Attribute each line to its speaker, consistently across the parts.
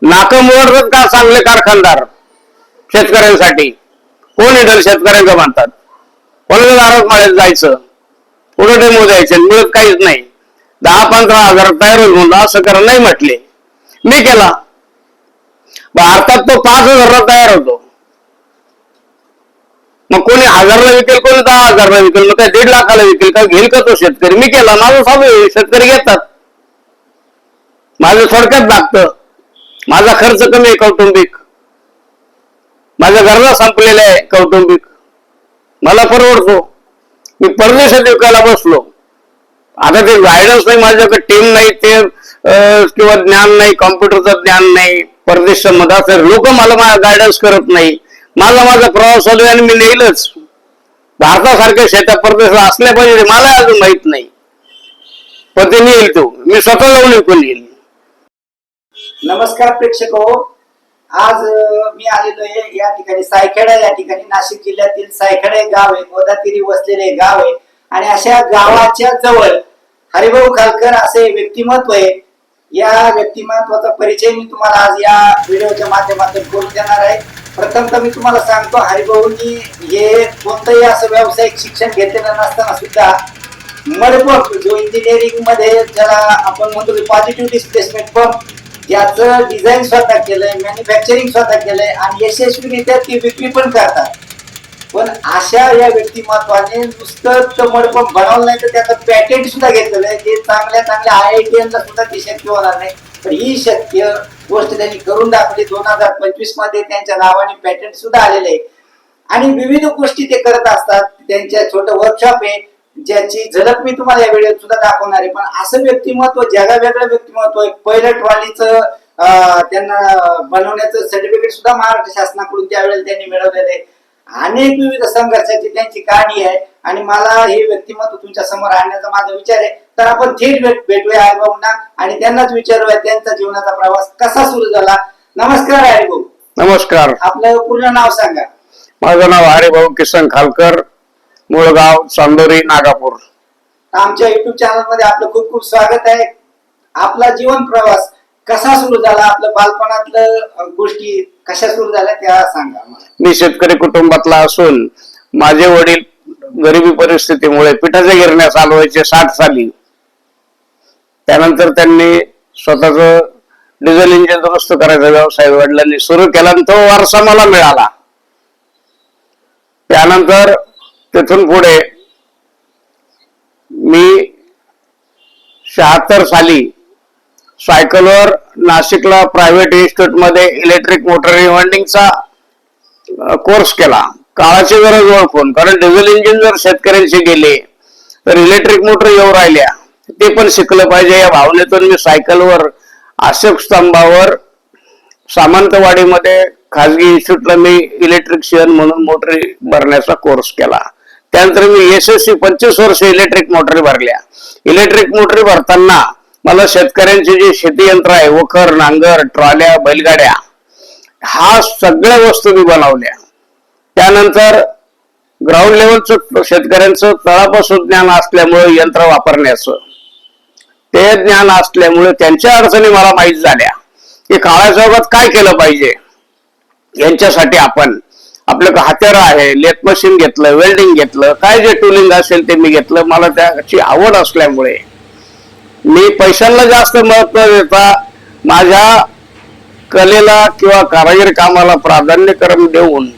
Speaker 1: नाकं मोडतात का चांगले कारखानदार शेतकऱ्यांसाठी? कोण इडल शेतकऱ्यांचं म्हणतात? कोणाच्या दारात माळ्यात जायचं, पुढे डेमो द्यायचे, मिळत काहीच नाही. 10-15 हजार तयार होईल म्हणून असं करा नाही म्हटले, मी केला. भारतात तो 5,000ला तयार होतो. मग कोणी 1000ला विकेल, कोणी 10,000ला विकेल, मग काय 1.5 लाखाला विकेल का? घेईल का तो शेतकरी? मी केला, माझं चालू आहे. शेतकरी घेतात, माझं थोडक्यात लागतं, माझा खर्च कमी आहे कौटुंबिक, माझ्या गरजा संपलेल्या आहे कौटुंबिक, मला परवडतो. मी परदेशात विकायला बसलो. आता ते गायडन्स नाही, माझ्याकडे टीम नाही, ते किंवा ज्ञान नाही, कॉम्प्युटरचं ज्ञान नाही. परदेश मध्ये लोक मला गायडन्स करत नाही. माझा प्रवास चालू आहे आणि मी नेईलच. भारतासारख्या शेतात परदेशात असल्या पाहिजे, मला अजून माहित नाही, पण ते नेईल तो. मी स्वतः जाऊन विकून येईल.
Speaker 2: नमस्कार प्रेक्षक हो, आज मी आलेलो आहे या ठिकाणी सायखेडा, या ठिकाणी नाशिक जिल्ह्यातील सायखेडा एक गाव आहे, गोदातीरी वसलेले गाव आहे. आणि अशा गावाच्या जवळ हरिभाऊ खालकर असे व्यक्तिमत्व आहे. या व्यक्तिमत्वाचा परिचय मी तुम्हाला आज या व्हिडिओच्या माध्यमातून करून देणार आहे. प्रथमतः मी तुम्हाला सांगतो, हरिभाऊंनी हे कोणतंही असं व्यावसायिक शिक्षण घेतलेलं नसताना सुद्धा मडपंप, जो इंजिनिअरिंग मध्ये ज्याला आपण म्हणतो पॉझिटिव्ह डिस्प्लेसमेंट पंप, याचं डिझाईन स्वतः केलंय, मॅन्युफॅक्चरिंग स्वतः केलंय आणि यशस्वीरित्या ती विक्री पण करतात. पण अशा या व्यक्तिमत्वाने नुसतं मडपंप बनवलं नाही, तर त्याचं पॅटेंट सुद्धा घेतलेलं आहे. ते चांगल्या IITN ला सुद्धा ते शक्य होणार नाही, पण ही शक्य गोष्ट त्यांनी करून दाखवली. 2025 मध्ये त्यांच्या नावाने पॅटेंट सुद्धा आलेले आहे आणि विविध गोष्टी ते करत असतात. त्यांच्या छोटं वर्कशॉप आहे, ज्याची झलक मी तुम्हाला या व्हिडिओत सुद्धा दाखवणार आहे. पण असं व्यक्तिमत्व, जगावेगळं व्यक्तिमत्व आहे. पहिलं ट्रॉलीचं त्यांना बनवण्याचं सर्टिफिकेट सुद्धा महाराष्ट्र शासनाकडून त्यावेळेला त्यांनी मिळवलेलं आहे. अनेक विविध संघर्षाची त्यांची कहाणी आहे आणि मला हे व्यक्तिमत्व तुमच्या समोर आणण्याचा माझा विचार आहे. तर आपण थेट भेटूया हरिभाऊंना आणि त्यांनाच विचारूया त्यांचा जीवनाचा प्रवास कसा सुरू झाला. नमस्कार हरिभाऊ.
Speaker 1: नमस्कार.
Speaker 2: आपलं पूर्ण नाव सांगा.
Speaker 1: माझं नाव हरिभाऊ किसन खालकर, मूळ गाव चांदोरी, नागापूर.
Speaker 2: आमच्या युट्यूब चॅनल मध्ये आपलं खूप खूप स्वागत आहे. आपला जीवन प्रवास कसा सुरू झाला, आपलं बालपणातलं गोष्टी कशा सुरू झाल्या त्या सांगा मला.
Speaker 1: मी शेतकरी कुटुंबातला असून माझे वडील गरिबी परिस्थितीमुळे पिठाच्या गिरण्या चालवायचे 60 साली. त्यानंतर त्यांनी स्वतःच डिझेल इंजिन दुरुस्त करायचा व्यवसाय वडिलांनी सुरू केला आणि तो वारसा मला मिळाला. त्यानंतर तिथून पुढे मी 76 साली सायकलवर नाशिकला प्रायव्हेट इन्स्टिट्यूट मध्ये इलेक्ट्रिक मोटर रिवाइंडिंगचा कोर्स केला. काळाची गरज ओळखून, कारण डिझेल इंजिन जर शेतकऱ्यांशी गेले तर इलेक्ट्रिक मोटर येऊ राहिल्या, ते पण शिकलं पाहिजे या भावनेतून मी सायकलवर अशोक स्तंभावर सामंतवाडीमध्ये खाजगी इन्स्टिट्यूटला मी इलेक्ट्रिशियन म्हणून मोटरी भरण्याचा कोर्स केला. त्यानंतर मी यशस्वी 25 वर्ष इलेक्ट्रिक मोटरी भरल्या. इलेक्ट्रिक मोटरी भरताना मला शेतकऱ्यांची जी शेती यंत्र आहे, वखर, नांगर, ट्रॉल्या, बैलगाड्या, हा सगळ्या वस्तू मी बनवल्या. त्यानंतर ग्राउंड लेवलचं शेतकऱ्यांचं तळापासून ज्ञान असल्यामुळे यंत्र वापरण्याचं ते ज्ञान असल्यामुळे त्यांच्या अडचणी मला माहीत झाल्या की काळाच्या ओघात काय केलं पाहिजे. यांच्यासाठी आपण आपलं हत्यार आहे, लेथ मशीन घेतलं, वेल्डिंग घेतलं, काय जे टुलिंग असेल ते मी घेतलं. मला त्याची आवड असल्यामुळे मी पैशांना जास्त महत्व देता माझ्या कलेला किंवा कारागिरी कामाला प्राधान्यक्रम देऊन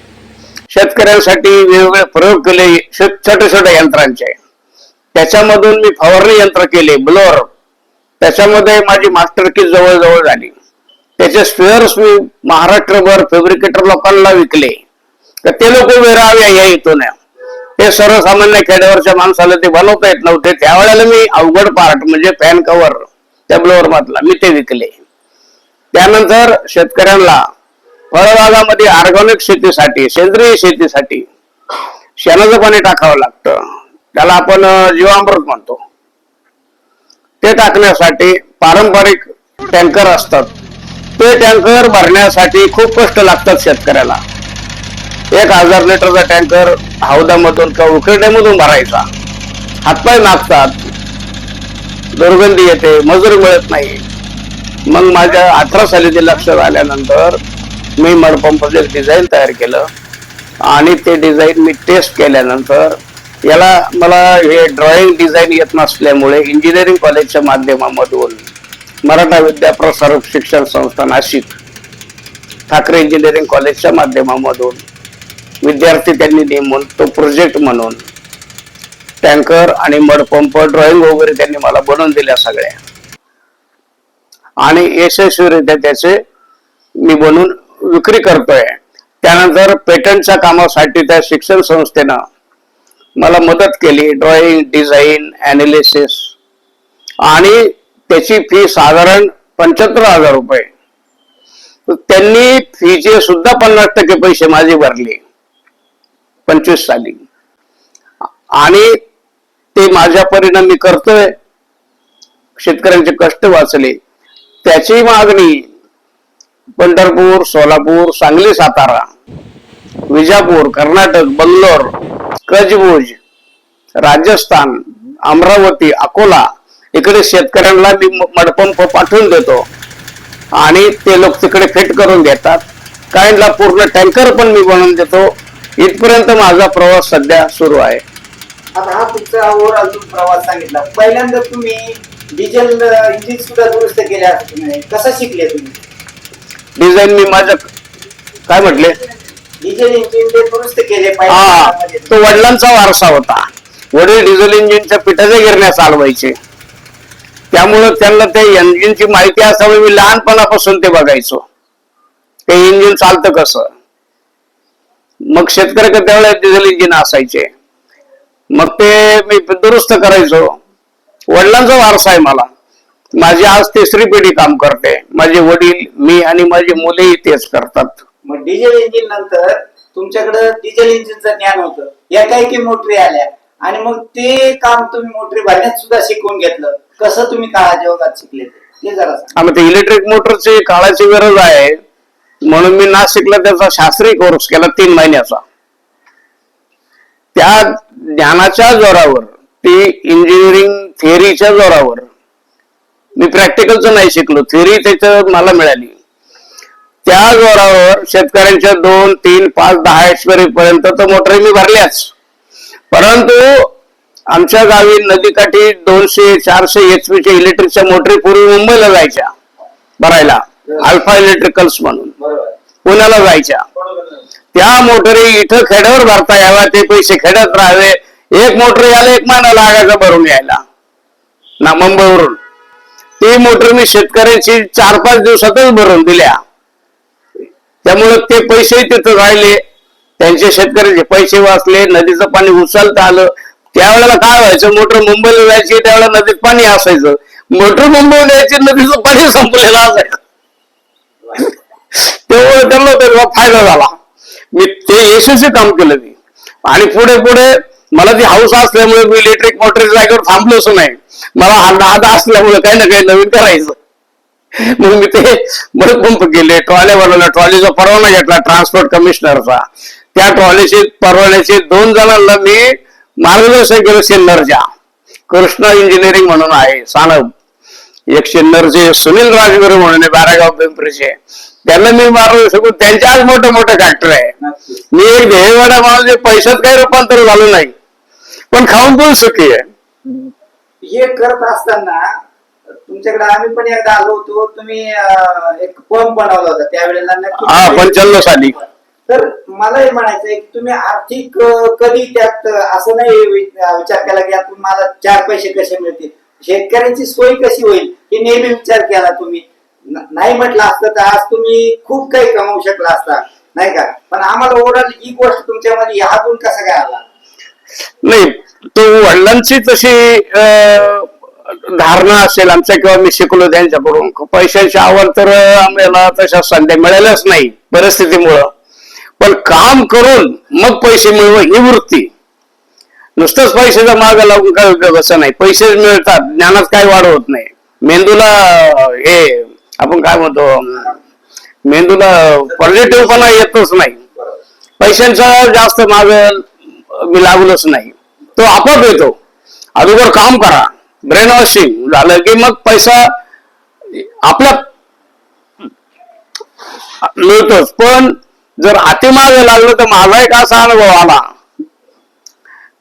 Speaker 1: शेतकऱ्यांसाठी वेगवेगळे प्रयोग केले छोट्या छोट्या यंत्रांचे. त्याच्यामधून मी फवारणी यंत्र केले, ब्लोअर. त्याच्यामध्ये माझी मास्टर की जवळजवळ झाली. त्याचे स्पेअर्स मी महाराष्ट्रभर फॅब्रिकेटर लोकांना विकले, तर ते लोक वेरावे या हेतून. ते सर्वसामान्य खेड्यावरच्या माणसाला ते बनवता येत नव्हते. त्यावेळेला मी अवघड पार्ट म्हणजे फॅन कव्हर त्या ब्लोअर मधला मी ते विकले. त्यानंतर शेतकऱ्यांना फळबागामध्ये ऑर्गॅनिक शेतीसाठी, सेंद्रिय शेतीसाठी शेणाचं पाणी टाकावं लागतं, त्याला आपण जीवामृत म्हणतो. ते टाकण्यासाठी पारंपरिक टँकर असतात, ते टँकर भरण्यासाठी खूप कष्ट लागतात शेतकऱ्याला. 1000 लिटरचा टँकर हौदामधून किंवा उकिरड्यामधून भरायचा. हातपाय नाचतात, दुर्गंधी येते, मजूर मिळत नाही. मग माझ्या 18 साली ते लक्षात आल्यानंतर मी मडपंपाचं एक डिझाईन तयार केलं आणि ते डिझाईन मी टेस्ट केल्यानंतर याला मला हे ड्रॉइंग डिझाईन येत नसल्यामुळे इंजिनिअरिंग कॉलेजच्या माध्यमामधून मराठा विद्याप्रसारक शिक्षण संस्था नाशिक ठाकरे इंजिनिअरिंग कॉलेजच्या माध्यमामधून विद्यार्थी त्यांनी नेमून तो प्रोजेक्ट म्हणून टँकर आणि मडपंप ड्रॉइंग वगैरे त्यांनी मला बनवून दिल्या सगळ्या आणि यशस्वीरित्या त्याचे मी बनवून विक्री करतोय. त्यानंतर पेटंटच्या कामासाठी त्या शिक्षण संस्थेनं मला मदत केली, ड्रॉइंग डिझाईन अनालिसिस, आणि त्याची फी साधारण 75,000 रुपये. त्यांनी फीचे सुद्धा 50% पैसे माझे भरले 25 साली आणि ते माझ्या परिणाम मी करतोय. शेतकऱ्यांचे कष्ट वाचले. त्याची मागणी पंढरपूर, सोलापूर, सांगली, सातारा, विजापूर, कर्नाटक, बंगलोर, कजबुज, राजस्थान, अमरावती, अकोला इकडे शेतकऱ्यांना मी मडपंप पाठवून देतो आणि ते लोक तिकडे फिट करून देतात. काहींना पूर्ण टँकर पण मी बनवून देतो. इथपर्यंत माझा प्रवास सध्या सुरू आहे.
Speaker 2: आता हा तुमचा ओव्हरऑल प्रवास सांगितला. पहिल्यांदा तुम्ही डिझेल इंजिन सुद्धा दुरुस्त केल्या, कसं शिकले तुम्ही?
Speaker 1: डिझाईन मी माझं काय म्हटले,
Speaker 2: डिझेल इंजिन ते दुरुस्त केले
Speaker 1: हा, तो वडिलांचा वारसा होता. वडील डिझेल इंजिनच्या पिठाच्या गिरण्या चालवायचे, त्यामुळं त्यांना ते इंजिनची माहिती असावी. मी लहानपणापासून ते बघायचो, ते इंजिन चालतं कसं. मग शेतकऱ्याकडे त्यावेळेला डिझेल इंजिन असायचे, मग ते मी दुरुस्त करायचो. वडिलांचा वारसा आहे मला. माझी आज 3री पिढी काम करते. माझे वडील, मी आणि माझी मुलेही तेच करतात.
Speaker 2: मग डिझेल इंजिन नंतर तुमच्याकडे डिझेल इंजिनचं ज्ञान होतं, या काही मोटरी आल्या आणि मग ते काम तुम्ही मोटरी भरण्यात सुद्धा शिकवून घेतलं. कसं तुम्ही काळाच्या ओघात शिकले ते जरा सांगा.
Speaker 1: ते इलेक्ट्रिक मोटरची काळाची गरज आहे म्हणून मी नाशिकला त्याचा शास्त्रीय कोर्स केला 3 महिन्याचा. त्या ज्ञानाच्या जोरावर, ती इंजिनिअरिंग थिअरीच्या जोरावर, मी प्रॅक्टिकलचं नाही शिकलो, थिअरी त्याचं मला मिळाली. त्या जोरावर शेतकऱ्यांच्या 2, 3, 5, 10 HP पर्यंत तर मोटरी मी भरल्याच. परंतु आमच्या गावी नदीकाठी 200, 400 HP इलेक्ट्रिकच्या मोटरी पूर्वी मुंबईला जायच्या भरायला, अल्फा इलेक्ट्रिकल्स म्हणून पुण्याला जायच्या. त्या मोटरी इथं खेड्यावर भरता याव्या, ते पैसे खेड्यात राहावे. एक मोटर यायला 1 महिना लागायचा भरून यायला ना मुंबईवरून. ती मोटर मी शेतकऱ्यांची 4-5 दिवसातच भरून दिल्या. त्यामुळे ते पैसे तिथं राहिले, त्यांचे शेतकऱ्यांचे पैसे वाचले, नदीचं पाणी उचलता आलं. त्यावेळेला काय व्हायचं, मोटर मुंबईला जायची, त्यावेळेला नदीत पाणी असायचं. मोटर मुंबईला यायची, नदीचं पाणी संपलेलं असायचं. त्यामुळे त्यांना त्याचा फायदा झाला. मी ते यशस्वी काम केलं मी. आणि पुढे पुढे मला ती हौस असल्यामुळे मी इलेक्ट्रिक मोटरच्या जागेवर थांबलोच नाही. मला हा नाद असल्यामुळे काही ना काही नवीन करायचं. मग मी ते मडपंप केले, ट्रॉल्या बनवल्या, ट्रॉलीचा परवाना घेतला ट्रान्सपोर्ट कमिशनरचा. त्या ट्रॉलीचे परवान्याचे 2 जणांना मी मार्गदर्शन केलं. सिन्नरच्या कृष्णा इंजिनिअरिंग म्हणून आहे सानप, एक सिन्नरचे सुनील राजगुरू म्हणून आहे बारागाव पिंपरीचे, त्यांना मी मार्गदर्शन करून त्यांच्या आज मोठे मोठे फॅक्टरी आहे. मी एक ध्येयवाडा माणूस, पैशात काही रूपांतर झालं नाही, पण खाऊन पण सुखी आहे.
Speaker 2: हे करत असताना तुमच्याकडे आम्ही पण एकदा आलो होतो, तुम्ही एक पंप बनवला होता त्यावेळेला.
Speaker 1: 95 साली.
Speaker 2: तर मला हे म्हणायचंय की तुम्ही आर्थिक कधी त्यात असं नाही विचार केला की यातून मला 4 पैसे कसे मिळतील, शेतकऱ्यांची सोय कशी होईल, हे नेहमी विचार केला तुम्ही? नाही म्हटलं असतं तर आज तुम्ही खूप काही कमावू शकला असता, नाही का? पण आम्हाला ओव्हरऑल ही गोष्ट तुमच्यामध्ये ह्यातून कसा काय आला?
Speaker 1: नाही, तो वडिलांची तशी धारणा असेल आमच्या, किंवा मी शिकलो त्यांच्याकडून. पैशाची आवड तर आम्हाला तशा संध्या मिळाल्याच नाही परिस्थितीमुळं. पण काम करून मग पैसे मिळव ही वृत्ती. नुसतंच पैशाचा माग लागून काय उपयोग असं नाही. पैसे मिळतात, ज्ञानात काय वाढ होत नाही. मेंदूला हे आपण काय म्हणतो, मेंदूला पॉझिटिव्ह पणा येतच नाही. पैशांचा जास्त माग मी लागलोच नाही, तो आपोआप येतो. अगोदर काम करा, ब्रेन वॉशिंग झालं की मग पैसा आपल्या मिळतोच, पण जर अति मागे लागलं तर माझा एक असा अनुभव आला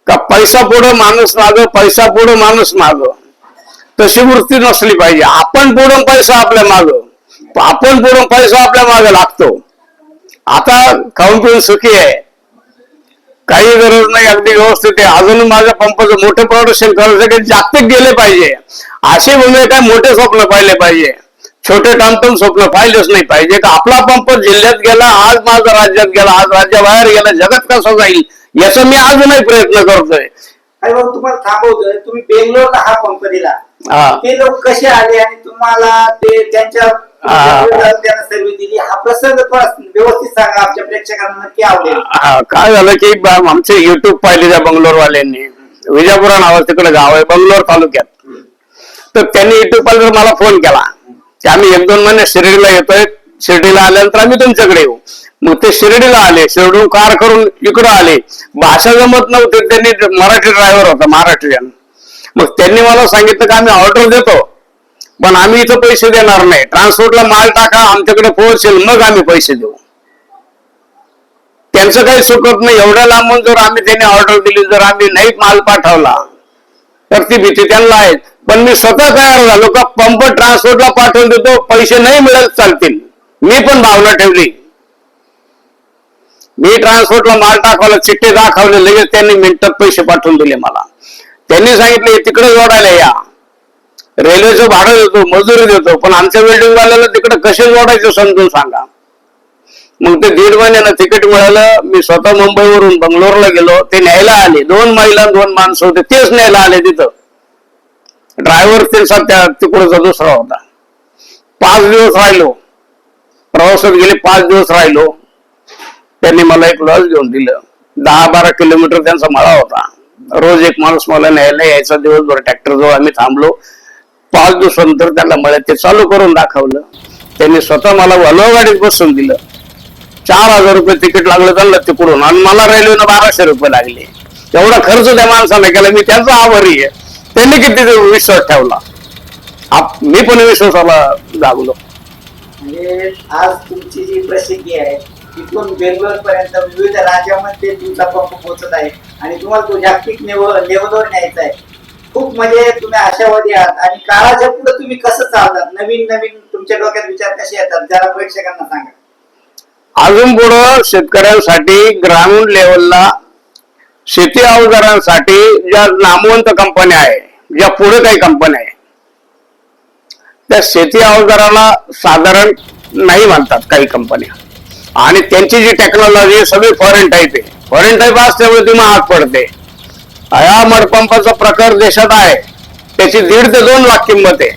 Speaker 1: का पैसा पुढं माणूस माग, पैसा पुढं माणूस माग, तशी वृत्ती नसली पाहिजे. आपण पुढून पैसा आपल्या माग, आपण पुढून पैसा आपल्या मागे लागतो. आता खाऊन पिऊन सुखी आहे, काही गरज नाही, अगदी व्यवस्थित आहे. अजून माझ्या पंपाचं मोठं प्रोडक्शन करण्यासाठी जागतिक गेले पाहिजे, असे म्हणजे काय मोठे स्वप्न पाहिले पाहिजे, छोटे टामटूम स्वप्न पाहिलेच नाही पाहिजे. का आपला पंप जिल्ह्यात गेला, आज माझा राज्यात गेला, आज राज्याबाहेर गेला, जगात कसं जाईल याचा मी अजूनही प्रयत्न करतोय.
Speaker 2: आणि मग तुम्हाला थांबवतोय, तुम्ही बेंगलोरला हा पंप दिला, ते लोक कसे आले आणि तुम्हाला ते त्यांच्या सर्व्हिस दिली, हा प्रसंग व्यवस्थित सांगा, आमच्या प्रेक्षकांना नक्की आवडेल.
Speaker 1: काय झालं की आमचे युट्यूब पाहिले त्या बंगलोरवाल्यांनी, विजापुरा नावाचं तिकडे गाव आहे बंगलोर तालुक्यात, तर त्यांनी युट्यूब पाहिलं मला फोन केला की आम्ही 1-2 महिने शिर्डीला येतोय, शिर्डीला आल्यानंतर आम्ही तुमच्याकडे येऊ. मग ते शिर्डीला आले, शिर्डून कार करून इकडं आले, भाषा जमत नव्हती, त्यांनी मराठी ड्रायव्हर होता महाराष्ट्रीयन. मग त्यांनी मला सांगितलं की आम्ही ऑर्डर देतो पण आम्ही इथं पैसे देणार नाही, ट्रान्सपोर्टला माल टाका, आमच्याकडे पोहोचेल मग आम्ही पैसे देऊ. त्यांचं काही चुकत नाही, एवढ्या लांबून जर आम्ही त्यांनी ऑर्डर दिली, जर आम्ही नाही माल पाठवला तर ती भीती त्यांना आहे. पण मी स्वतः तयार झालो का पंप ट्रान्सपोर्टला पाठवून देतो, पैसे नाही मिळत चालतील, मी पण भावना ठेवली. मी ट्रान्सपोर्टला माल टाकवला, चिठ्ठी दाखवले, लगेच त्यांनी मिनिटात पैसे पाठवून दिले मला. त्यांनी सांगितले तिकडे जोडायला या, रेल्वेचं भाडं देतो, मजुरी देतो, पण आमच्या बिल्डिंग वाल्याला तिकडे कसे जोडायचं समजून सांगा. मग ते 1.5 महिन्यानं तिकीट मिळालं. मी स्वतः मुंबईवरून बंगलोरला गेलो, ते न्यायला आले, 2 महिला 2 माणसं होते, तेच न्यायला आले. तिथं ड्रायव्हर त्यांचा तिकडचा दुसरा होता. 5 दिवस राहिलो प्रवासात, गेले 5 दिवस राहिलो. त्यांनी मला एक लॉज घेऊन दिलं, 10-12 किलोमीटर त्यांचा मळा होता. रोज एक माणूस मला न्यायला यायचा, दिवसभर ट्रॅक्टर जवळ आम्ही थांबलो. 5 दिवसानंतर त्यांना मळ्यात ते चालू करून दाखवलं. त्यांनी स्वतः मला वल्हो गाडीत बसून दिलं. 4,000 रुपये तिकीट लागलं त्यांना तिकडून, आणि मला रेल्वेनं 1,200 रुपये लागले. एवढा खर्च त्या माणसाने केला, मी त्यांचा आभारी आहे. त्यांनी किती विश्वास ठेवला, मी पण विश्वासाला लागलो.
Speaker 2: म्हणजे आज तुमची जी प्रसिद्धी आहे तिथून बेंगलोर पर्यंत विविध राज्यामध्ये तुमचा पंप पोहोचत आहे आणि तुम्हाला तो जागतिक लेवलवर न्यायचा आहे. खूप म्हणजे तुम्ही आशावादी आहात आणि काळाच्या पुढे तुम्ही कसं चालतात, नवीन नवीन तुमच्या डोक्यात विचार कसे येतात जरा प्रेक्षकांना सांगा.
Speaker 1: अजून पुढं शेतकऱ्यांसाठी ग्रामीण लेवलला शेती अवजारांसाठी ज्या नामवंत कंपन्या आहे, ज्या पुढे काही कंपन्या आहे, त्या शेती अवजाराला साधारण नाही म्हणतात काही कंपन्या, आणि त्यांची जी टेक्नॉलॉजी सगळी फॉरेन टाईप आहे. फॉरेन टाईप असल्यामुळे ती महाग पडते. या मडपंपाचा प्रकार देशात आहे, त्याची 1.5 ते 2 लाख किंमत आहे.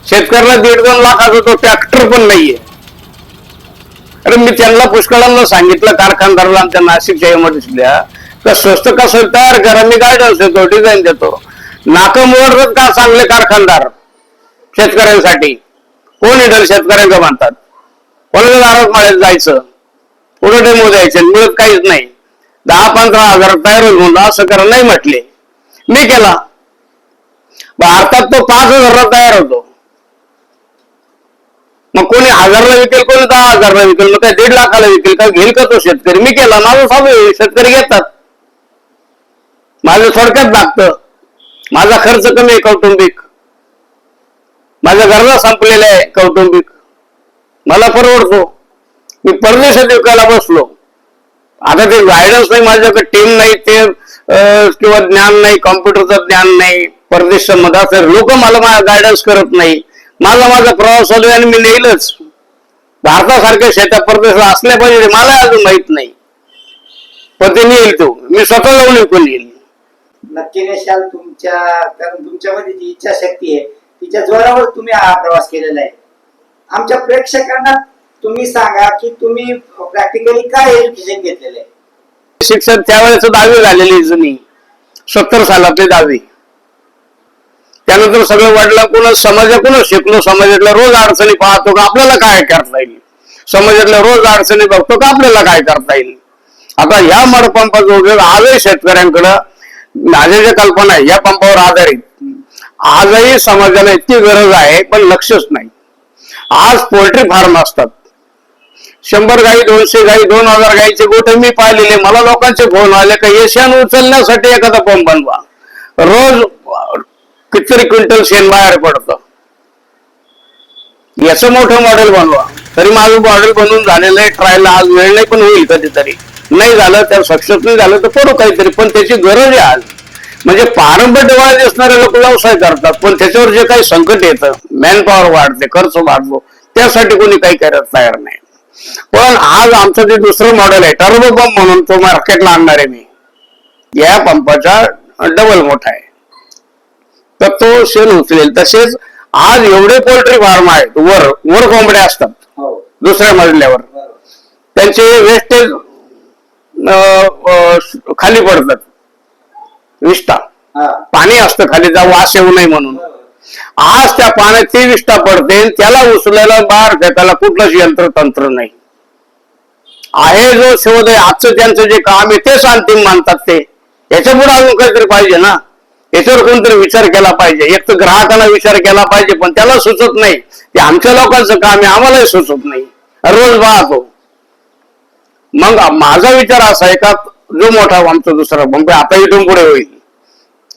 Speaker 1: शेतकऱ्याला 1.5-2 लाखाचा तो ट्रॅक्टर पण नाहीये. अरे मी त्यांना पुष्कळांना सांगितलं, कारखानदाराला आमच्या नाशिकच्या एमआयडीसीला, तर स्वस्त कसं तयार करा, मी गायडन्स देतो, डिझाईन देतो. नाकं मोडतात का चांगले कारखानदार शेतकऱ्यांसाठी? कोण इडल शेतकऱ्यांचं म्हणतात, कोणाच्या दारात माळ्यात जायचं, पुढे डेमो द्यायचे, मिळत काहीच नाही. 10-15 हजार तयार होऊन असं करा नाही म्हटले, मी केला. भारतात तो 5,000ला तयार होतो. मग कोणी 1,000ला विकेल, कोणी 10,000ला विकेल, मग काय 1.5 लाखाला विकेल का? घेईल का तो शेतकरी? मी केला, माझं चालू आहे, शेतकरी घेतात. माझं थोडक्यात लागतं, माझा खर्च कमी आहे कौटुंबिक, माझ्या गरजा संपलेल्या आहे कौटुंबिक, मला परवडतो. मी परदेशात विकायला बसलो, आता ते गायडन्स नाही, माझ्याकडे टीम नाही, ते किंवा ज्ञान नाही, कॉम्प्युटरचं ज्ञान नाही, परदेशामध्ये असं लोक मला गायडन्स करत नाही. माझा प्रवास चालू आहे आणि मी नेईलच. भारतासारख्या शेतात परदेशात असल्या पाहिजे, मला अजून माहित नाही, पण ते नेईल तो, मी स्वतः जाऊन विकून येईल.
Speaker 2: नक्की नेशाल तुमच्या, कारण तुमच्यामध्ये जी इच्छाशक्ती आहे तिच्या जोरावर तुम्ही हा प्रवास केलेला आहे. आमच्या प्रेक्षकांना तुम्ही सांगा की तुम्ही प्रॅक्टिकली काय एज्युकेशन घेतलेलं आहे.
Speaker 1: शिक्षण त्यावेळेस 10वी झालेली जुनी, 70 सालातली 10वी. त्यानंतर सगळं वडिलांकडूनच समाजाकडूनच शिकलो. समाजातल्या रोज अडचणी पाहतो का आपल्याला काय करता येईल, समाजातल्या रोज अडचणी बघतो का आपल्याला काय करता येईल. आता ह्या मडपंपाचा उपयोग आजही शेतकऱ्यांकडं, माझ्या ज्या कल्पना आहे या पंपावर आधारित, आजही समाजाला इतकी गरज आहे पण लक्षच नाही. आज पोल्ट्री फार्म असतात, 100 गाई 200 गाई 2000 गाईचे गोठे मी पाहिलेले. मला लोकांचे फोन आले का एशियन उचलण्यासाठी एखादा पंप बनवा. रोज कितीतरी क्विंटल शेण बाहेर पडतं. याचं मोठं मॉडेल बनवा. तरी माझं मॉडेल बनवून झालेलं आहे. ट्रायलला आज वेळ नाही पण होईल कधीतरी. नाही झालं तर सक्सेस नाही झालं तर करू काहीतरी, पण त्याची गरज आहे आज. म्हणजे पारंपरिक डोळ्यात असणारे लोक व्यवसाय करतात, पण त्याच्यावर जे काही संकट येतं, मॅनपॉवर वाढते, खर्च वाढतो, त्यासाठी कोणी काही करत तयार नाही. पण आज आमचं जे दुसरं मॉडेल आहे टर्बो पंप म्हणून, तो मार्केटला आणणार आहे मी. या पंपाचा डबल मोठा आहे, तर तो शेण उचलेल. तसेच आज एवढे पोल्ट्री फार्म आहेत, वर वर कोंबड्या असतात दुसऱ्या मजल्यावर, त्यांचे वेस्टेज खाली पडतात. विष्ठा पाणी असतं खाली, जा वास येऊ नये म्हणून. आज त्या पाण्यात ती विष्ठा पडते, त्याला उचलायला बाहेर फेकायला कुठलंच यंत्र तंत्र नाही आहे. जो शोध आहे आजचं त्यांचं जे काम आहे तेच अंतिम मानतात ते. याच्या पुढे अजून काहीतरी पाहिजे ना, याच्यावर कोणतरी विचार केला पाहिजे. एक तर ग्राहकाला विचार केला पाहिजे, पण त्याला सुचत नाही. ते आमच्या लोकांचं काम आहे, आम्हालाही सुचत नाही. रोज पाहतो. मग माझा विचार असा आहे का जो मोठा आमचा दुसरा पंप आता इथून पुढे होईल,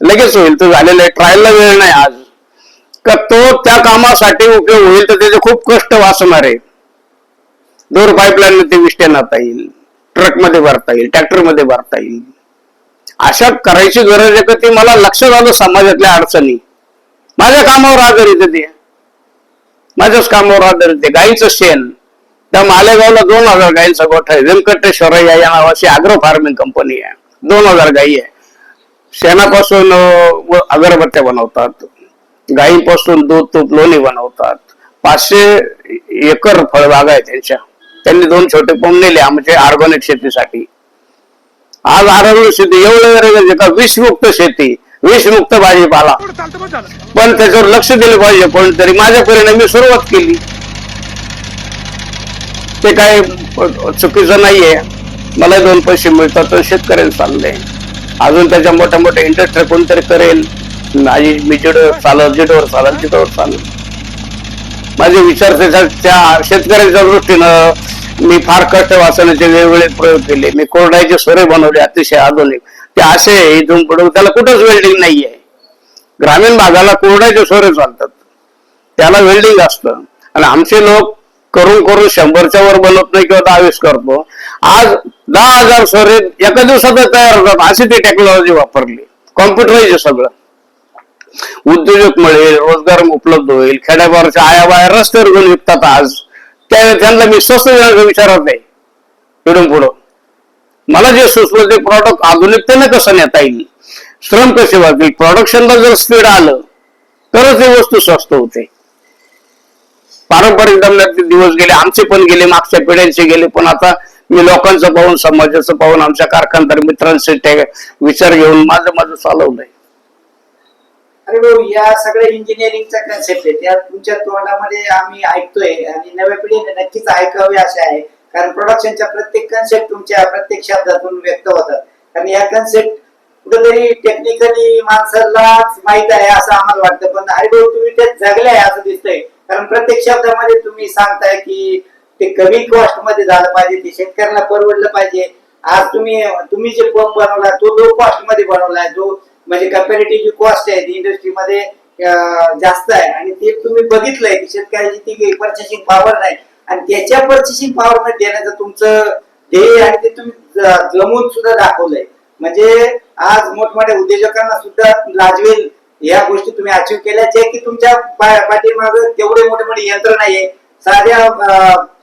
Speaker 1: लगेच होईल, तो झालेला आहे. ट्रायलला वेळ नाही आज, का तो त्या कामासाठी उपयोग होईल तर त्याचे खूप कष्ट वाचणार आहे. दोर पाईपलाईन ते विष्टेन आणता येईल, ट्रकमध्ये भरता येईल, ट्रॅक्टरमध्ये भरता येईल. अशा करायची गरज आहे का ती मला लक्षात आलं. समाजातल्या अडचणी माझ्या कामावर आधारित ते, माझ्याच कामावर आधारित ते. गाईचं शेण, त्या मालेगावला 2000 गाईंचा गोठा आहे. व्यंकटेश्वर या नावाची अॅग्रो फार्मिंग कंपनी आहे. 2000 गाई आहे. शेणापासून अगरबत्त्या बनवतात, गाईपासून दूध तूप लोणी बनवतात. 500 एकर फळबागा आहे त्यांच्या. त्यांनी 2 छोटे पंप नेले आमचे ऑर्गॅनिक शेतीसाठी. आज ऑर्गॅनिक शेती एवढं का विषमुक्त शेती, विषमुक्त भाजीपाला, पण त्याच्यावर लक्ष दिलं पाहिजे कोणतरी. माझ्या परीने मी सुरुवात केली, ते काय चुकीचं नाहीये. मला 2 पैसे मिळतात, शेतकऱ्यांना चाललंय. अजून त्याच्या मोठ्या मोठ्या इंडस्ट्री कोणतरी करेल, माझी मी जिडवर चालत, जिडवर चालत, जिडवर चालत. माझे विचार त्या शेतकऱ्यांच्या दृष्टीनं मी फार कष्ट वाचवण्याचे वेगवेगळे प्रयोग केले. मी कोरड्याचे सोरे बनवले अतिशय आधुनिक. ते असे इथून पुढे त्याला कुठंच वेल्डिंग नाहीये. ग्रामीण भागाला कोरड्याचे सोरे चालतात, त्याला वेल्डिंग असतं. आणि आमचे लोक करून करून 100च्या वर बनवत नाही किंवा 20 करतो. आज 10,000 सोरे एका दिवसात तयार होतात. अशी ती टेक्नॉलॉजी वापरली, कॉम्प्युटराईज सगळं. उद्योजक मिळेल, रोजगार उपलब्ध होईल. खेड्यापारच्या आया बाहेर रस्त्यावर घेऊन विकतात आज. त्यांना मी स्वस्त देण्याचा विचारत आहे. इथून पुढं मला जे सुचलं ते प्रॉडक्ट आधुनिकतेने कसं नेता येईल, श्रम कसे वागतील, प्रोडक्शनला जर स्पीड आलं तरच ही वस्तू स्वस्त होते. पारंपरिक दमल्यातले दिवस गेले, आमचे पण गेले, मागच्या पिढ्यांचे गेले. पण आता मी लोकांचं पाहून, समाजाचं पाहून, आमच्या कारखानदार मित्रांचे विचार घेऊन माझं चालवलंय.
Speaker 2: अरे भाऊ, या सगळ्या इंजिनिअरिंगचा कन्सेप्ट आहे, त्या तुमच्या तोंडामध्ये आम्ही ऐकतोय आणि नव्या पिढीने नक्कीच ऐकावे असे आहे. कारण प्रोडक्शनच्या प्रत्येक कन्सेप्ट तुमच्या प्रत्येक शब्दातून व्यक्त होतात. कारण या कन्सेप्ट कुठेतरी टेक्निकली माणसाला माहित आहे असं आम्हाला वाटतं, पण अरे भाऊ तुम्ही ते जगले आहे असं दिसतंय. कारण प्रत्येक शब्दामध्ये तुम्ही सांगताय की ते कमी कॉस्ट मध्ये झालं पाहिजे, ते शेतकऱ्यांना परवडलं पाहिजे. आज तुम्ही जे पंप बनवला तो लो कॉस्ट मध्ये बनवलाय, जो म्हणजे कम्पॅरेटिव्ह जी कॉस्ट आहे ती इंडस्ट्रीमध्ये जास्त आहे. आणि ते तुम्ही बघितलंय की शेतकऱ्याची ती पर्चेसिंग पॉवर नाही, आणि त्याच्या पर्चेसिंग पॉवर मध्ये देण्याचं तुमचं ध्येय आणि ते तुम्ही जमून सुद्धा दाखवलंय. म्हणजे आज मोठमोठ्या उद्योजकांना सुद्धा लाजवेल या गोष्टी तुम्ही अचीव्ह केल्याच्या की तुमच्या पाठीमागे तेवढे मोठे मोठे यंत्र नाहीये. साध्या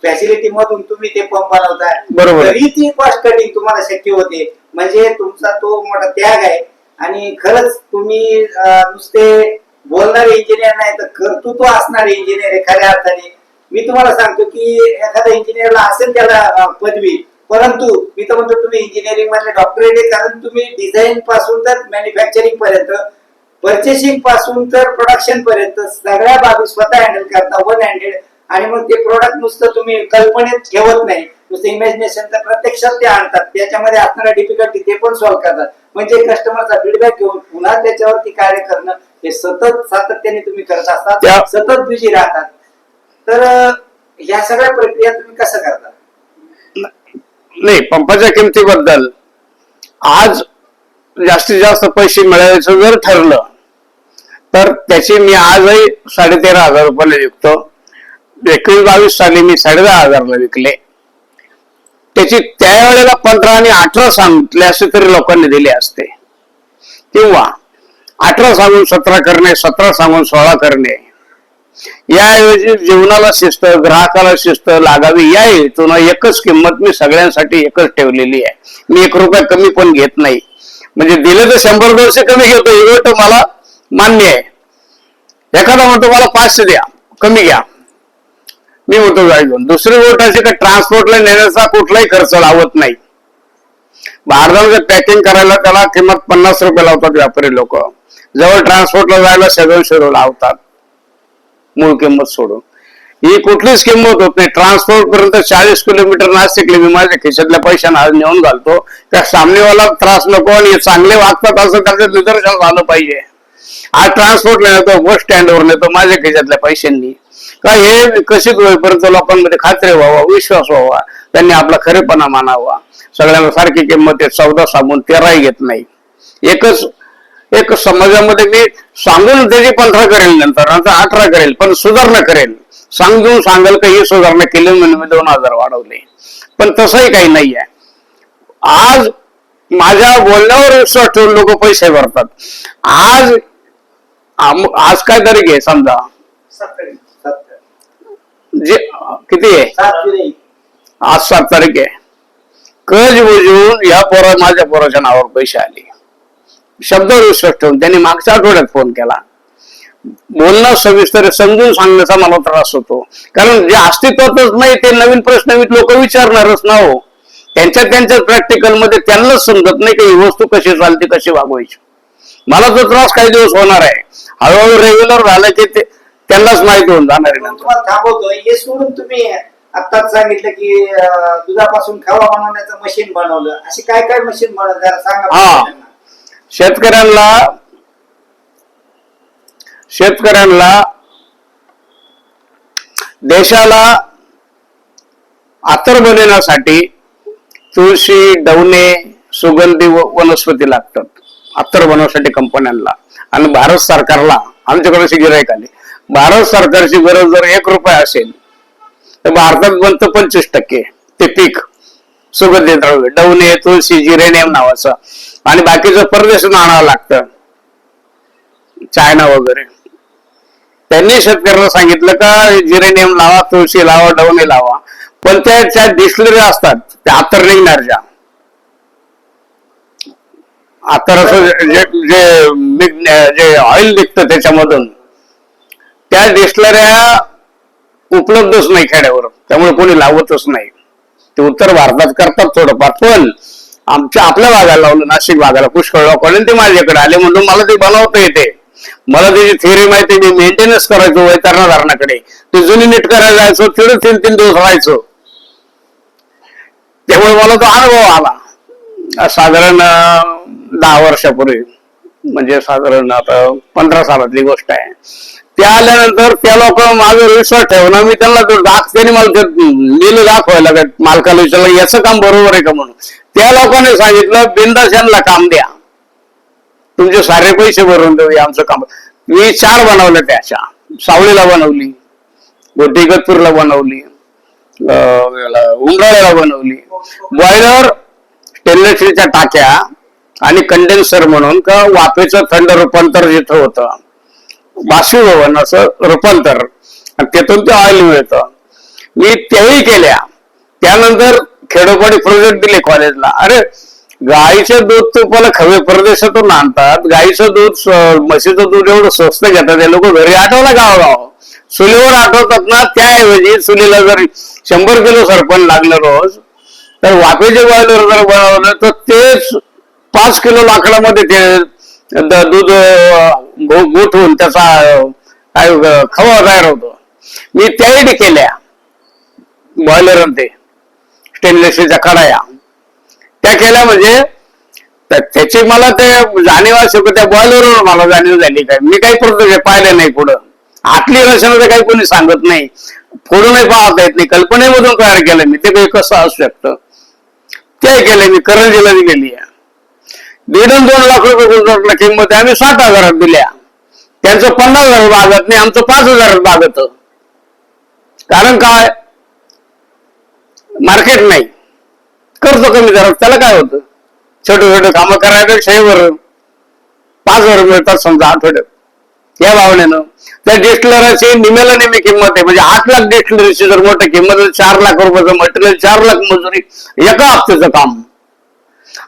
Speaker 2: फॅसिलिटी मधून तुम्ही ते पंप बनवताय,
Speaker 1: बरोबर.
Speaker 2: तरी ती कॉस्ट कटिंग तुम्हाला शक्य होते. म्हणजे तुमचा तो मोठा त्याग आहे. आणि खरंच तुम्ही नुसते बोलणारे इंजिनियर नाही तर कर्तृत्व असणारे इंजिनियर आहे खऱ्या अर्थाने. मी तुम्हाला सांगतो की एखाद्या इंजिनियरला असेल त्याला पदवी, परंतु मी तर म्हणतो तुम्ही इंजिनिअरिंग मधले डॉक्टरेट आहे. कारण तुम्ही डिझाईन पासून तर मॅन्युफॅक्चरिंग पर्यंत, परचेसिंग पासून तर प्रोडक्शन पर्यंत सगळ्या बाबी स्वतः हँडल करता, 1 हँडेड. आणि मग ते प्रोडक्ट नुसतं तुम्ही कल्पनेत ठेवत नाही, नुसतं इमॅजिनेशन, तर प्रत्यक्षात ते आणतात. त्याच्यामध्ये असणाऱ्या डिफिकल्टी ते पण सॉल्व्ह करतात. म्हणजे कस्टमरचा फीडबॅक घेऊन पुन्हा त्याच्यावरती कार्य करणं हे सातत्याने तुम्ही करत असतात, सतत बिझी राहतात. तर या सगळ्या प्रक्रिया तुम्ही कसं करता?
Speaker 1: नाही, पंपाच्या किमतीबद्दल आज जास्तीत जास्त पैसे मिळवायचं जर ठरलं तर त्याची मी आजही 13,500 रुपयाला विकतो. 21-22 साली मी 10,500ला विकले. त्याची त्यावेळेला 15 आणि 18 सांगितले असते तरी लोकांनी दिले असते, किंवा 18 सांगून 17 करणे, 17 सांगून 16 करणे. याऐवजी जीवनाला शिस्त, ग्राहकाला शिस्त लागावी या हेतून एकच किंमत मी सगळ्यांसाठी एकच ठेवलेली आहे. मी 1 रुपया कमी पण घेत नाही. म्हणजे दिले तर 100-200 कमी घेतो, ही गोष्ट मला मान्य आहे. एखादा म्हणतो मला 500 द्या, कमी घ्या, मी म्हणतो गाडी घेऊन. दुसरी गोष्ट अशी का ट्रान्सपोर्टला नेण्याचा कुठलाही खर्च लावत नाही. भारतामध्ये पॅकिंग करायला त्याला किंमत 50 रुपये लावतात व्यापारी लोक, जवळ ट्रान्सपोर्टला जायला 700 रुपये लावतात मूळ किंमत सोडून. ही कुठलीच किंमत होत नाही. ट्रान्सपोर्ट पर्यंत 40 किलोमीटर नाशिकले मी माझ्या खिशातल्या पैशाने आज नेऊन घालतो. त्या सामनेवाला त्रास नको आणि चांगले वागतात असं त्याचं निदर्शन झालं पाहिजे. आज ट्रान्सपोर्टला नेतो, बस स्टँडवर नेतो माझ्या खिशातल्या पैशांनी. का हे विकसित होईपर्यंत लोकांमध्ये खात्री व्हावा, विश्वास व्हावा, त्यांनी आपला खरेपणा मानावा. सगळ्यांना सारखी किंमत आहे, 14 सांगून 13 घेत नाही. एक समाजामध्ये मी सांगून त्याची 15 करेल, नंतर 18 करेल, पण सुधारणा करेल. सांगून सांगाल का ही सुधारणा केली म्हणून मी 2000 वाढवले, पण तसंही काही नाही आहे. आज माझ्या बोलण्यावर विश्वास ठेवून लोक पैसे भरतात. आज काय तारीख आहे समजा, जे किती आहे, आज 7 तारीख आहे. कर्ज बुजवून या माझ्या पोराच्या नावावर पैसे आले. शब्दावर विश्वास ठेवून त्यांनी मागच्या आठवड्यात फोन केला. बोलणं सविस्तर समजून सांगण्याचा मला त्रास होतो, कारण जे अस्तित्वातच नाही ते नवीन प्रश्न लोक विचारणारच ना हो. त्यांच्या प्रॅक्टिकल मध्ये त्यांनाच समजत नाही की ही वस्तू कशी चालते, कशी वागवायची. मला तो त्रास काही दिवस होणार आहे. हळूहळू रेग्युलर झालं की ते त्यांनाच माहिती होऊन जाणार आहे.
Speaker 2: तुम्हाला थांबवतोय हे सोडून तुम्ही आत्ताच सांगितलं की दुधापासून खवा बनवण्याचं मशीन बनवलं. असे काय काय मशीन बनवलं जरा सांगा.
Speaker 1: शेतकऱ्यांना देशाला अत्तर बनवण्यासाठी तुळशी, डवणे, सुगंधी वनस्पती लागतात अत्तर बनवण्यासाठी कंपन्यांना. आणि भारत सरकारला आमच्याकडे गिराईक आले. भारत सरकारची गरज जर 1 रुपया असेल तर भारतात बनतं 25% ते पीक. सुगंधी द्रव्य, डवणे, तुळशी, जिरेनियम नावाचं, आणि बाकीचं परदेशातून आणावं लागतं, चायना वगैरे. त्यांनी शेतकऱ्यांना सांगितलं का जिरेनियम लावा, तुळशी लावा, डवणे लावा, पण त्या डिस्टिलरी असतात त्या अत्तर निघणारच्या. अत्तराचं जे ऑइल निघतं त्याच्यामधून त्या डिस्टिलऱ्या उपलब्धच नाही खेड्यावर, त्यामुळे कोणी लावतच नाही. ते उत्तर भारतात करतात थोडंफार, पण आपल्या भागाला लावलं, नाशिक भागाला पुष्कळ लोकांनी ते माझ्याकडे आले म्हणून मला ते बनवता येते. मला त्याची थिअरी माहिती, मी मेंटेनन्स करायचो वैतरणधारणाकडे, ते जुनी नीट करायला जायचो, तिथे 3-3 दिवस राहायचो. त्यामुळे मला तो अनुभव आला साधारण 10 वर्षापूर्वी, म्हणजे साधारण आता 15 सालातली गोष्ट आहे. त्या आल्यानंतर त्या लोक माझा विश्वास ठेवणार, मी त्यांना त्यांनी मला लिहिलं दाखवायला, मालकाला विचारलं याचं काम बरोबर आहे का म्हणून. त्या लोकांनी सांगितलं बिनधास्त यांना काम द्या, तुमचे सारे पैसे भरून देऊ आमचं काम. मी 4 बनवल्या त्याच्या. सावळीला बनवली, गोटीगतपूरला बनवली, उमराळ्याला बनवली. बॉयलर, स्टेनलेस स्टीलच्या टाक्या आणि कंडेन्सर म्हणून का वाफेचं थंड रूपांतर जिथं होतं, बाष्पीभवन असं रूपांतर, त्यातून ते ऑइल मिळतं, मी तेही केल्या. त्यानंतर खेडोपाडी प्रोजेक्ट दिले कॉलेजला. अरे गाईचं दूध तुपाला खवे परदेशातून आणतात, गाईचं दूध, म्हशीचं दूध एवढं स्वस्त घेतात ते लोक. घरी आठवला गावगाव चुलीवर आठवतात ना, त्याऐवजी चुलीला जर 100 किलो सरपण लागलं रोज, तर वाफेचे बॉयलर जर बनवलं तर तेच 5 किलो लाकडामध्ये ते दूध गोठवून त्याचा काय खवा तयार होतो. मी त्याही केल्या बॉयलर, ते स्टेनलेस स्टीलच्या कढाया त्या केल्या. म्हणजे त्याची मला ते जाणीव असेल, त्या बॉयलरवर मला जाणीव झाली. काय मी काही प्रत्यक्ष पाहिलं नाही पुढं. आतली रचना तर काही कोणी सांगत नाही, पुढूनही पाहता येत नाही, कल्पनेमधून तयार केलं मी ते. काही कसं असू शकतं. ते केले मी करंजीला दिलेली आहे. 1.5-2 लाख रुपये गुंतवणूकला किंमत आहे, आम्ही 60,000 दिल्या. त्यांचं 50,000 भागत नाही, आमचं 5,000 भागत. कारण काय, मार्केट नाही, करतो कमी दरात, त्याला काय होतं. छोटे छोटे कामं करायपेक्षा वर 5,000 मिळतात समजा आठवड्यात या भावनेनं. त्या डिस्टिलरची निम्याला निम्मी किंमत आहे. म्हणजे 8 लाख डिस्टिलरीची जर मोठी किंमत आहे, 4 लाख रुपयाचं मटेरियल, 4 लाख मजुरी, एका हप्त्याचं काम.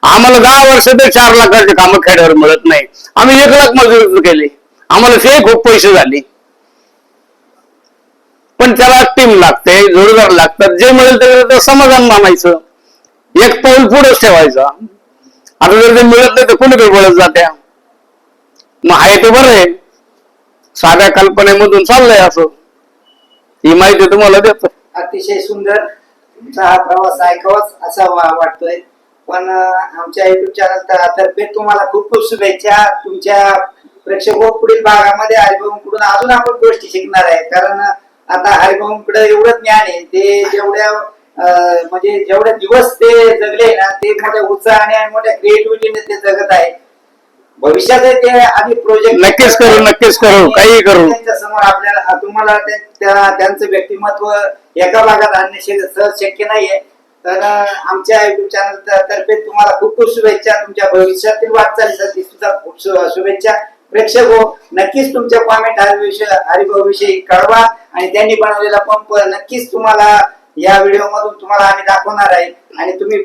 Speaker 1: आम्हाला 10 वर्ष ते 4 लाखाचे कामं खेड्यावर मिळत नाही. आम्ही 1 लाख मजुरी केली, आम्हाला ते खूप पैसे झाले. पण त्याला टीम लागते, जोडीदार लागतात. जे मिळेल ते समाधान मानायचं, एक पाऊल पुढेच ठेवायचं. आता जर ते मिळत नाही तर कुणीकडे बोलत जात्या. मग आहे ते बरं आहे, साध्या कल्पनेमधून चाललंय असं. ही माहिती तुम्हाला देतो.
Speaker 2: अतिशय सुंदर तुमचा हा प्रवास ऐकावाच असा वाटतोय. पण आमच्या युट्यूब चॅनल तर्फे तुम्हाला खूप खूप शुभेच्छा. तुमच्या प्रेक्षक पुढील भागामध्ये हरिभाऊंकडून अजून आपण गोष्टी शिकणार आहे. कारण आता हरिभाऊंकडे एवढं ज्ञान आहे, ते जेवढ्या म्हणजे जेवढे दिवस ते जगले ना, ते मोठ्या उत्साहाने आणि मोठ्या क्रिएटिव्हिटीने ते जगत आहे. भविष्यात ते आधी प्रोजेक्ट
Speaker 1: नक्कीच करू, काही करू.
Speaker 2: त्यांच्या समोर आपल्याला तुम्हाला त्यांचं व्यक्तिमत्व एका भागात आणणे सहज शक्य नाहीये. तर आमच्या युट्यूब चॅनल तर्फे तुम्हाला खूप खूप शुभेच्छा. तुमच्या भविष्यातील वाटचालीसाठी सुद्धा खूप शुभेच्छा. प्रेक्षक हो, नक्कीच तुमच्या कॉमेंट हरिभाऊ विषयी कळवा आणि त्यांनी बनवलेला पंप नक्कीच तुम्हाला या व्हिडिओ मधून तुम्हाला आम्ही दाखवणार आहे. आणि तुम्ही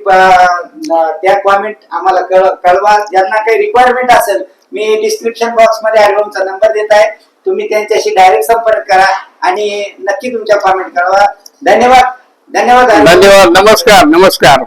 Speaker 2: त्या कॉमेंट आम्हाला कळवा. ज्यांना काही रिक्वायरमेंट असेल, मी डिस्क्रिप्शन बॉक्स मध्ये हरिभाऊंचा नंबर देत आहे, तुम्ही त्यांच्याशी डायरेक्ट संपर्क करा आणि नक्की तुमच्या कॉमेंट कळवा. धन्यवाद.
Speaker 1: धन्यवाद. नमस्कार.